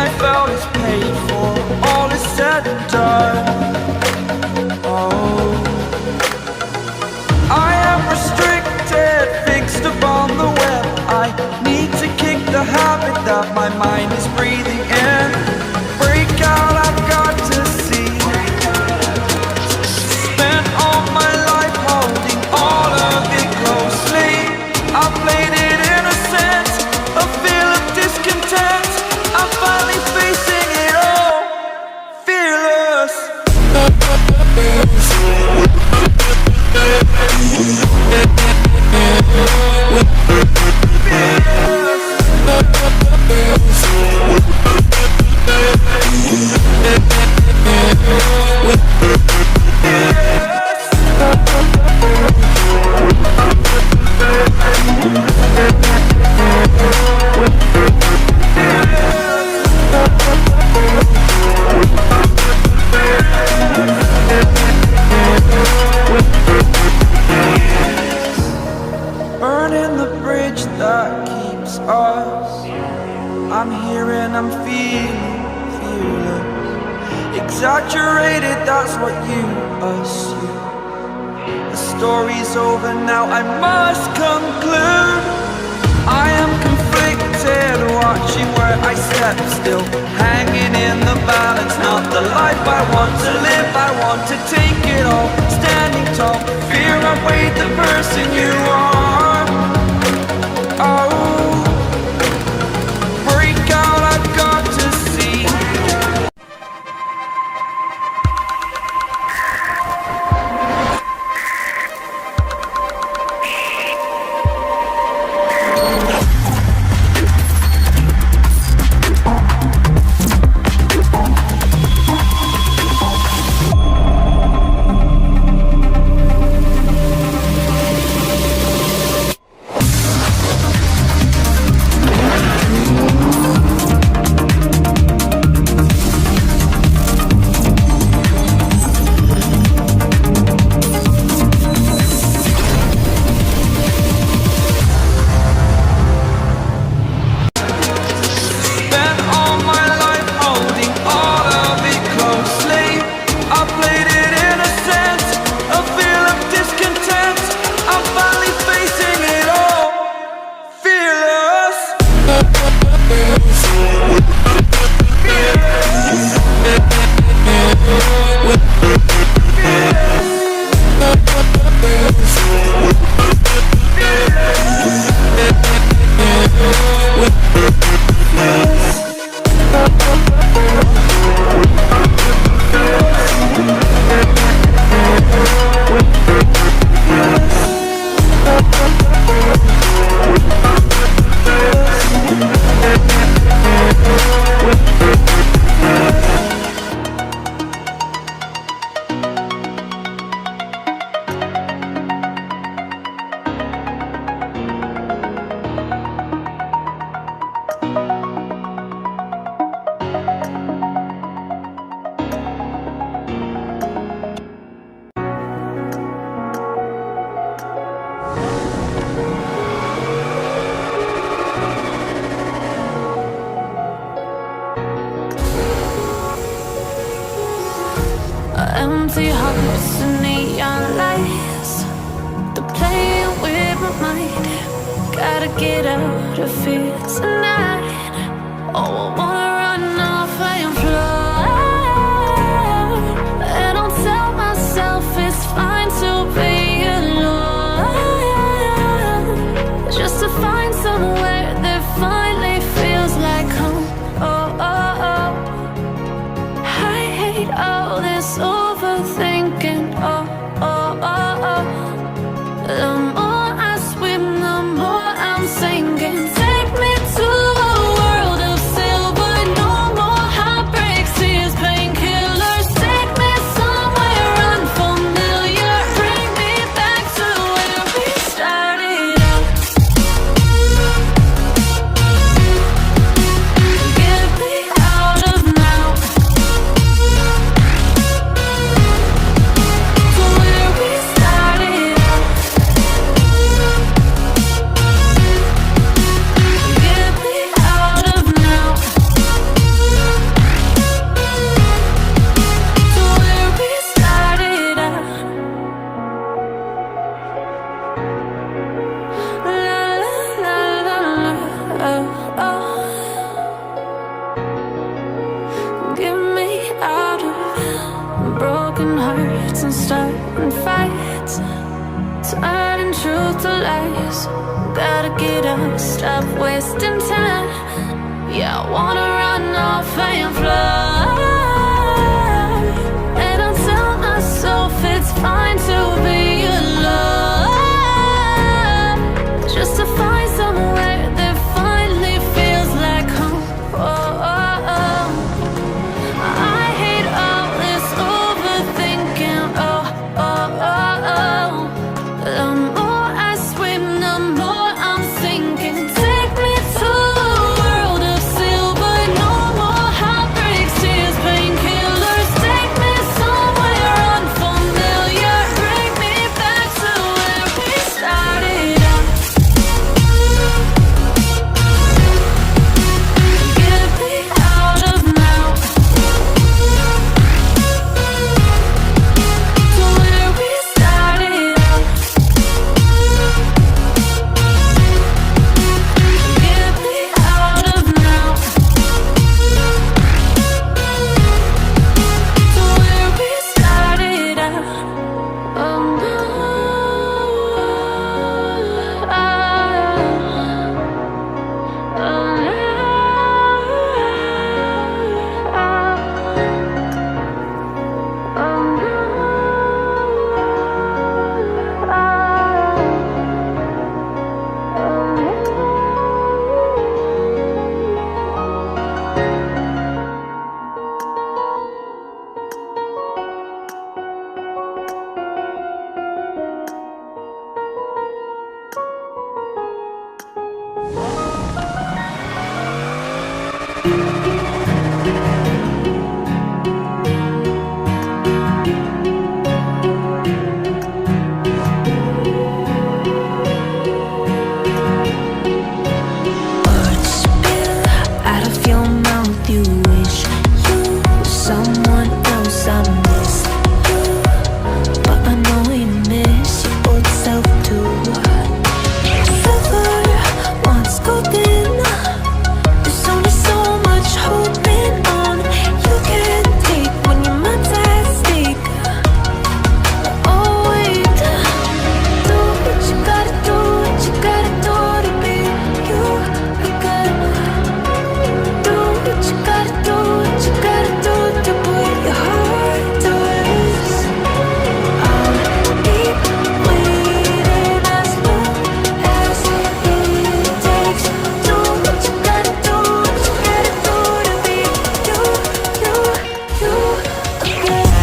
I felt is paid for, all is said and done. Oh, I am restricted, fixed upon the web. I need to kick the habit that my mind is breathing in. Break out, I've got to see. Spent all my life holding all of it closely. I played it innocent, a feel of discontent. I'm finally facing it all, fearless. Burning the bridge that keeps us. I'm here and I'm feeling fearless. Exaggerated, that's what you assume. The story's over now, I must conclude. I am conflicted, watching where I step still, hanging in the balance. Not the life I want to live, I want to take it all. Standing tall, fear I weighed the person you are. Oh, break out, I've got to see. Empty hearts and neon lights, they're playing with my mind. Gotta get out of here tonight. Oh, I wanna run off and fly, and I'll tell myself it's fine to be alone, just to find somewhere that finally feels like home. Oh, oh, oh. I hate all this overthinking. Oh, oh, oh, oh. The more I swim, the more I'm sinking. Take me to a world of silver starting fights, turning truth to lies. Gotta get up, stop wasting time. Yeah, I wanna run off and fly. And I'll tell myself it's fine to be alone, just to find somewhere that finally feels like home. Oh, oh, oh. I hate all this overthinking. Oh, oh, oh, oh. The more I swim, the more I'm sinking. Take me to a world of silver. No more heartbreaks, tears, painkillers. Take me somewhere unfamiliar. Bring me back to where we started out. Get me out of now, to where we started out. Get me out of now, to where we started out. Oh no, words spill out of your mouth. You wish you were someone else. I miss you, but I know you miss your old self too. Silver once golden. There's only so much holding on. You can't take when your mind's at stake. Oh wait, do what you gotta do, what you gotta do to be you again. Do what you gotta do, what you gotta do to put your heart to rest. I'll keep waiting as long as it takes. Do what you gotta do, what you gotta do to be you again.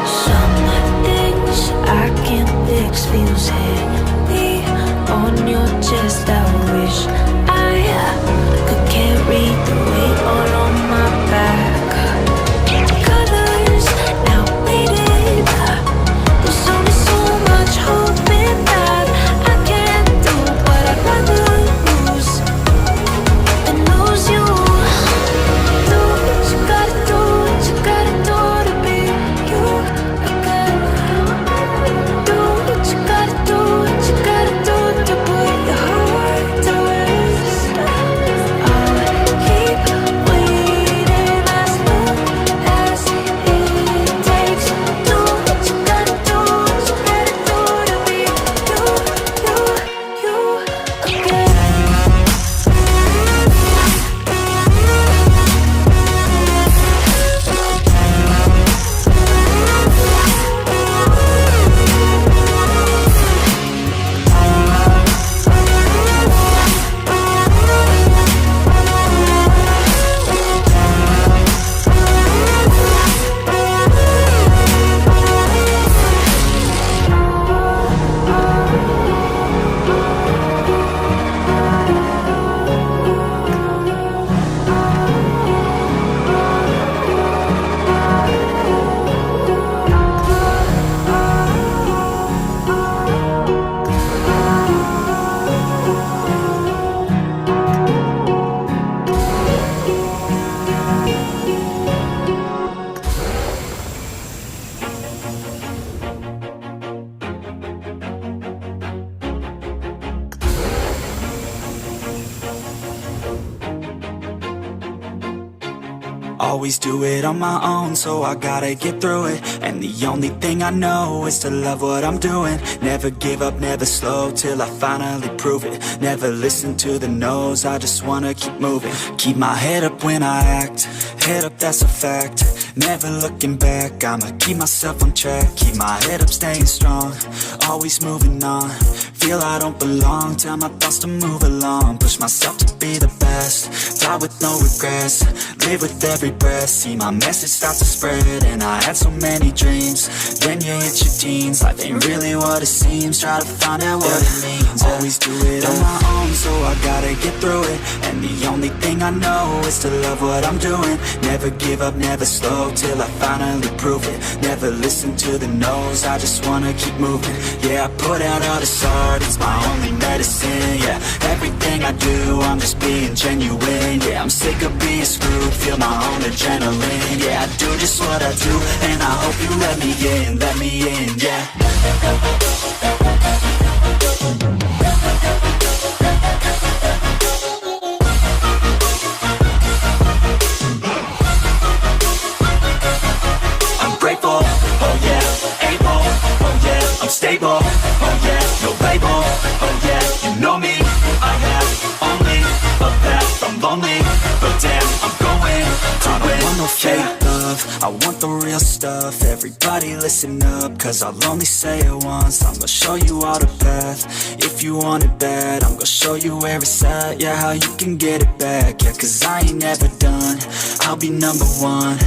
Some things I can't fix feels heavy on your chest. I wish I could carry the weight all on my back. Colors now faded. There's only so much hoping that I can't do, but I'd rather lose than lose you. Do what you gotta do, what you gotta do to be you again. Do what you gotta do, what you gotta do to put your heart always do it on my own, so I gotta get through it. And the only thing I know is to love what I'm doing. Never give up, never slow, till I finally prove it. Never listen to the no's, I just wanna keep moving. Keep my head up when I act, head up, that's a fact. Never looking back, I'ma keep myself on track. Keep my head up, staying strong, always moving on. Feel I don't belong, tell my thoughts to move along. Push myself to be the best, die with no regrets. Live with every breath, see my message start to spread. And I had so many dreams, then you hit your teens. Life ain't really what it seems, try to find out what it means. Always do it on my own, so I gotta get through it. And the only thing I know is to love what I'm doing. Never give up, never slow, till I finally prove it. Never listen to the no's, I just wanna keep moving. Yeah, I put out all this art, it's my only medicine. Yeah, everything I do, I'm just being genuine. Yeah, I'm sick of being screwed, feel my own adrenaline. Yeah, I do just what I do, and I hope you let me in, yeah. I'm grateful, oh yeah, able, oh yeah, I'm stable, oh yeah, no label, oh yeah, you know me, I have only a path, I'm lonely, but damn, I'm going to win. I don't want no fake love, I want the real stuff. Everybody listen up, cause I'll only say it once. I'm gonna show you all the path, if you want it bad. I'm gonna show you where it's at, yeah, how you can get it back. Yeah, cause I ain't never done, I'll be number one.